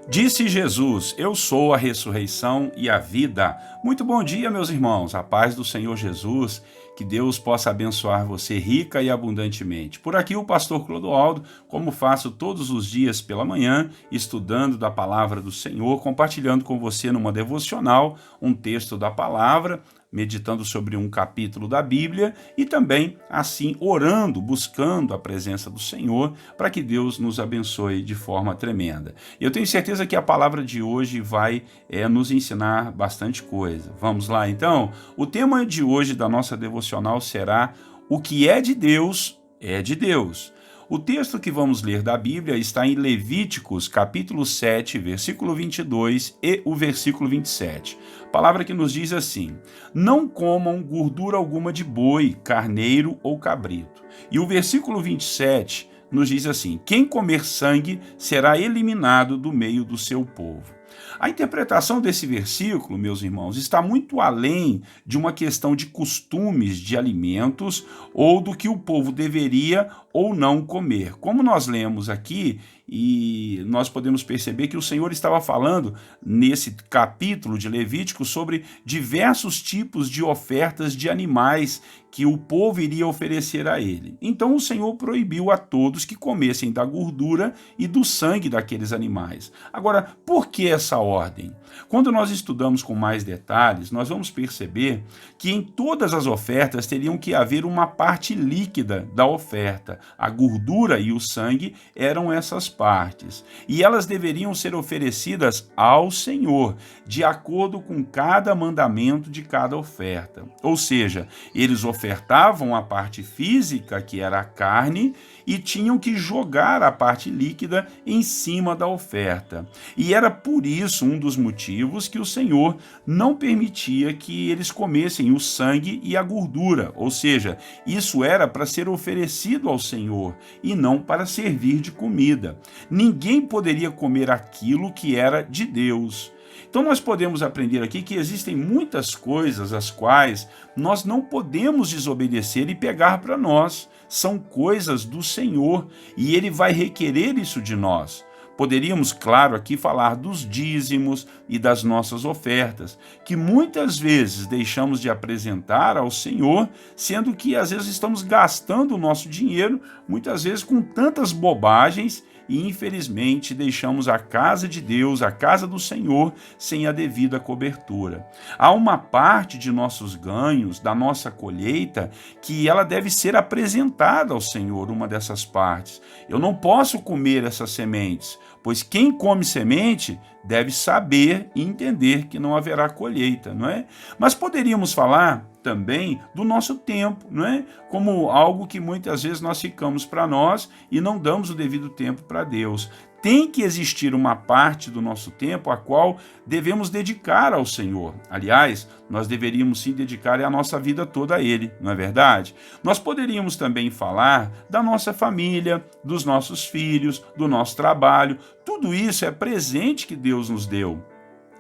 Disse Jesus: Eu sou a ressurreição e a vida. Muito bom dia, meus irmãos. A paz do Senhor Jesus. Que Deus possa abençoar você rica e abundantemente. Por aqui o pastor Clodoaldo, como faço todos os dias pela manhã, estudando da palavra do Senhor, compartilhando com você numa devocional um texto da palavra, meditando sobre um capítulo da Bíblia e também, assim, orando, buscando a presença do Senhor para que Deus nos abençoe de forma tremenda. Eu tenho certeza que a palavra de hoje vai nos ensinar bastante coisa. Vamos lá, então? O tema de hoje da nossa devocional será: o que é de Deus, é de Deus. O texto que vamos ler da Bíblia está em Levíticos, capítulo 7, versículo 22 e o versículo 27. Palavra que nos diz assim: Não comam gordura alguma de boi, carneiro ou cabrito. E o versículo 27 nos diz assim: Quem comer sangue será eliminado do meio do seu povo. A interpretação desse versículo, meus irmãos, está muito além de uma questão de costumes de alimentos ou do que o povo deveria ou não comer. Como nós lemos aqui, e nós podemos perceber que o Senhor estava falando nesse capítulo de Levítico sobre diversos tipos de ofertas de animais que o povo iria oferecer a ele. Então o Senhor proibiu a todos que comessem da gordura e do sangue daqueles animais. Agora, por que essa ordem? Quando nós estudamos com mais detalhes, nós vamos perceber que em todas as ofertas teriam que haver uma parte líquida da oferta. A gordura e o sangue eram essas partes. E elas deveriam ser oferecidas ao Senhor, de acordo com cada mandamento de cada oferta. Ou seja, eles ofertavam a parte física, que era a carne, e tinham que jogar a parte líquida em cima da oferta. E era por isso um dos motivos que o Senhor não permitia que eles comessem o sangue e a gordura, ou seja, isso era para ser oferecido ao Senhor e não para servir de comida. Ninguém poderia comer aquilo que era de Deus. Então nós podemos aprender aqui que existem muitas coisas as quais nós não podemos desobedecer e pegar para nós. São coisas do Senhor e Ele vai requerer isso de nós. Poderíamos, claro, aqui falar dos dízimos e das nossas ofertas, que muitas vezes deixamos de apresentar ao Senhor, sendo que às vezes estamos gastando o nosso dinheiro, muitas vezes com tantas bobagens, e infelizmente deixamos a casa de Deus, a casa do Senhor, sem a devida cobertura. Há uma parte de nossos ganhos, da nossa colheita, que ela deve ser apresentada ao Senhor, uma dessas partes. Eu não posso comer essas sementes, pois quem come semente deve saber e entender que não haverá colheita, não é? Mas poderíamos falar também do nosso tempo, não é? Como algo que muitas vezes nós ficamos para nós e não damos o devido tempo para Deus. Tem que existir uma parte do nosso tempo a qual devemos dedicar ao Senhor. Aliás, nós deveríamos sim dedicar a nossa vida toda a Ele, não é verdade? Nós poderíamos também falar da nossa família, dos nossos filhos, do nosso trabalho. Tudo isso é presente que Deus nos deu.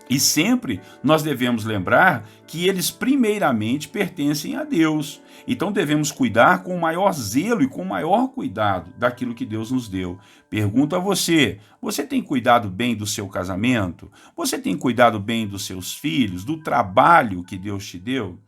E sempre nós devemos lembrar que eles primeiramente pertencem a Deus. Então devemos cuidar com o maior zelo e com o maior cuidado daquilo que Deus nos deu. Pergunto a você: você tem cuidado bem do seu casamento? Você tem cuidado bem dos seus filhos, do trabalho que Deus te deu?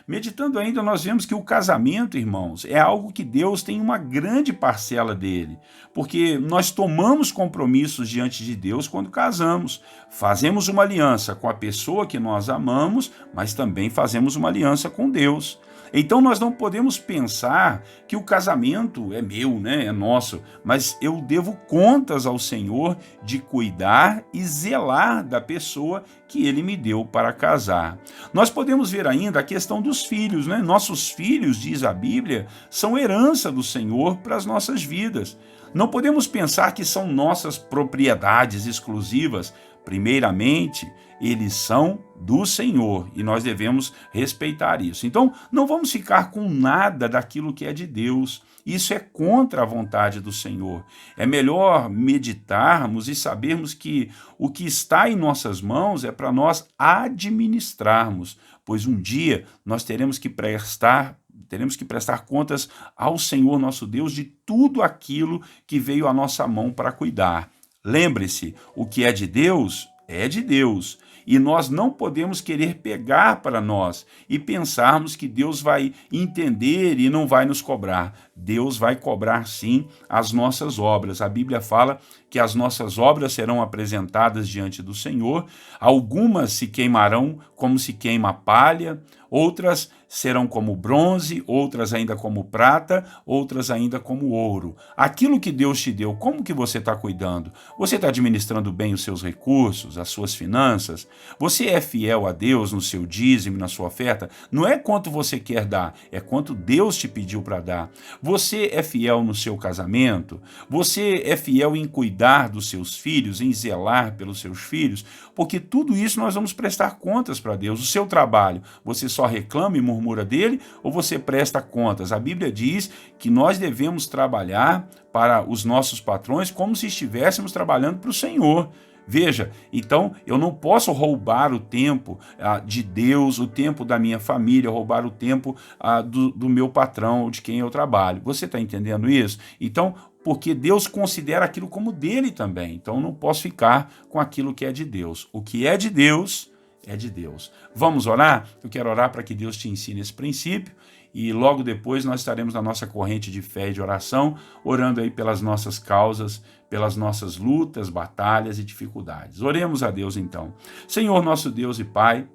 Meditando ainda, nós vemos que o casamento, irmãos, é algo que Deus tem uma grande parcela dele, porque nós tomamos compromissos diante de Deus quando casamos. Fazemos uma aliança com a pessoa que nós amamos, mas também fazemos uma aliança com Deus. Então nós não podemos pensar que o casamento é meu, né? É nosso, mas eu devo contas ao Senhor de cuidar e zelar da pessoa que Ele me deu para casar. Nós podemos ver ainda a questão dos filhos, né? Nossos filhos, diz a Bíblia, são herança do Senhor para as nossas vidas. Não podemos pensar que são nossas propriedades exclusivas. Primeiramente, eles são do Senhor e nós devemos respeitar isso. Então, não vamos ficar com nada daquilo que é de Deus. Isso é contra a vontade do Senhor. É melhor meditarmos e sabermos que o que está em nossas mãos é para nós administrarmos, pois um dia nós teremos que prestar contas ao Senhor nosso Deus de tudo aquilo que veio à nossa mão para cuidar. Lembre-se, o que é de Deus é de Deus. E nós não podemos querer pegar para nós e pensarmos que Deus vai entender e não vai nos cobrar. Deus vai cobrar sim as nossas obras. A Bíblia fala que as nossas obras serão apresentadas diante do Senhor. Algumas se queimarão como se queima a palha, outras serão como bronze, outras ainda como prata, outras ainda como ouro. Aquilo que Deus te deu, como que você está cuidando? Você está administrando bem os seus recursos, as suas finanças? Você é fiel a Deus no seu dízimo, na sua oferta? Não é quanto você quer dar, é quanto Deus te pediu para dar. Você é fiel no seu casamento? Você é fiel em cuidar dos seus filhos, em zelar pelos seus filhos? Porque tudo isso nós vamos prestar contas para Deus. O seu trabalho, você só reclama e murmura dele ou você presta contas? A Bíblia diz que nós devemos trabalhar para os nossos patrões como se estivéssemos trabalhando para o Senhor. Veja, então eu não posso roubar o tempo de Deus, o tempo da minha família, roubar o tempo do meu patrão, de quem eu trabalho. Você está entendendo isso? Então, porque Deus considera aquilo como dele também. Então, eu não posso ficar com aquilo que é de Deus. O que é de Deus é de Deus. Vamos orar? Eu quero orar para que Deus te ensine esse princípio e logo depois nós estaremos na nossa corrente de fé e de oração, orando aí pelas nossas causas, pelas nossas lutas, batalhas e dificuldades. Oremos a Deus então. Senhor, nosso Deus e Pai,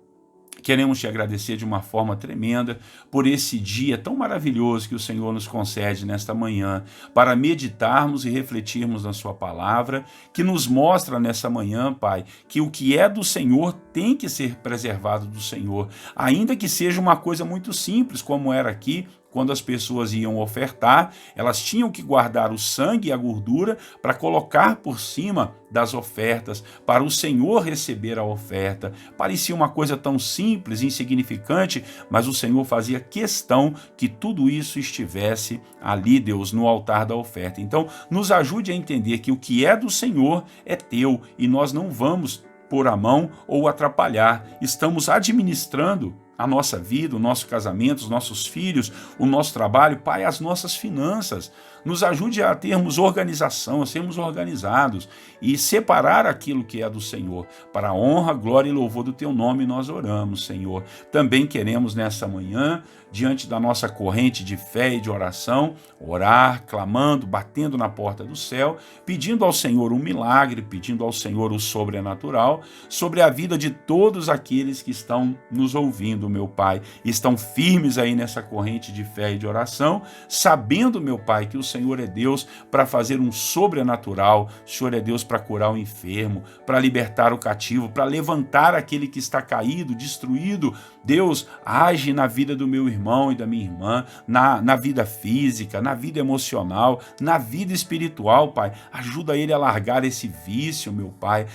queremos te agradecer de uma forma tremenda por esse dia tão maravilhoso que o Senhor nos concede nesta manhã, para meditarmos e refletirmos na sua palavra, que nos mostra nessa manhã, Pai, que o que é do Senhor tem que ser preservado do Senhor, ainda que seja uma coisa muito simples, como era aqui, quando as pessoas iam ofertar, elas tinham que guardar o sangue e a gordura para colocar por cima das ofertas, para o Senhor receber a oferta. Parecia uma coisa tão simples, insignificante, mas o Senhor fazia questão que tudo isso estivesse ali, Deus, no altar da oferta. Então, nos ajude a entender que o que é do Senhor é teu e nós não vamos pôr a mão ou atrapalhar. Estamos administrando a nossa vida, o nosso casamento, os nossos filhos, o nosso trabalho, Pai, as nossas finanças. Nos ajude a termos organização, a sermos organizados e separar aquilo que é do Senhor. Para a honra, glória e louvor do Teu nome nós oramos, Senhor. Também queremos nessa manhã, diante da nossa corrente de fé e de oração, orar, clamando, batendo na porta do céu, pedindo ao Senhor um milagre, pedindo ao Senhor o sobrenatural sobre a vida de todos aqueles que estão nos ouvindo, meu Pai, estão firmes aí nessa corrente de fé e de oração, sabendo, meu Pai, que o Senhor é Deus para fazer um sobrenatural, o Senhor é Deus para curar o enfermo, para libertar o cativo, para levantar aquele que está caído, destruído. Deus, age na vida do meu irmão e da minha irmã, na vida física, na vida emocional, na vida espiritual, Pai. Ajuda ele a largar esse vício, meu Pai.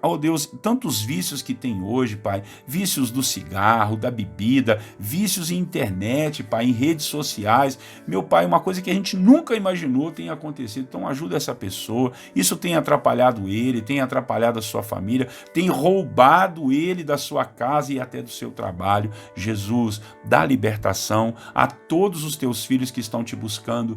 Oh Deus, tantos vícios que tem hoje, Pai, vícios do cigarro, da bebida, vícios em internet, Pai, em redes sociais. Meu Pai, uma coisa que a gente nunca imaginou tem acontecido. Então ajuda essa pessoa. Isso tem atrapalhado ele, tem atrapalhado a sua família, tem roubado ele da sua casa e até do seu trabalho. Jesus, dá libertação a todos os teus filhos que estão te buscando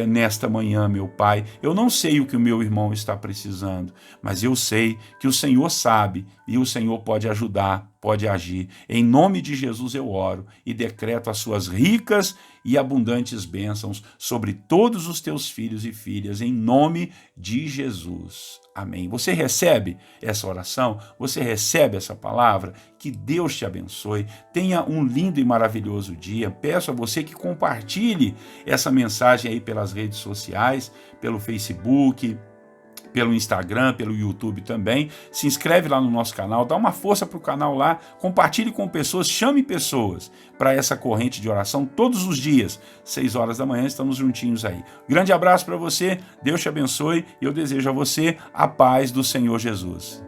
nesta manhã, meu Pai. Eu não sei o que o meu irmão está precisando, mas eu sei que o Senhor sabe e o Senhor pode ajudar, pode agir. Em nome de Jesus eu oro e decreto as suas ricas e abundantes bênçãos sobre todos os teus filhos e filhas, em nome de Jesus. Amém. Você recebe essa oração? Você recebe essa palavra? Que Deus te abençoe. Tenha um lindo e maravilhoso dia. Peço a você que compartilhe essa mensagem aí pelas redes sociais, pelo Facebook, pelo Instagram, pelo YouTube também. Se inscreve lá no nosso canal, dá uma força para o canal lá, compartilhe com pessoas, chame pessoas para essa corrente de oração todos os dias, 6 horas da manhã, estamos juntinhos aí. Grande abraço para você, Deus te abençoe e eu desejo a você a paz do Senhor Jesus.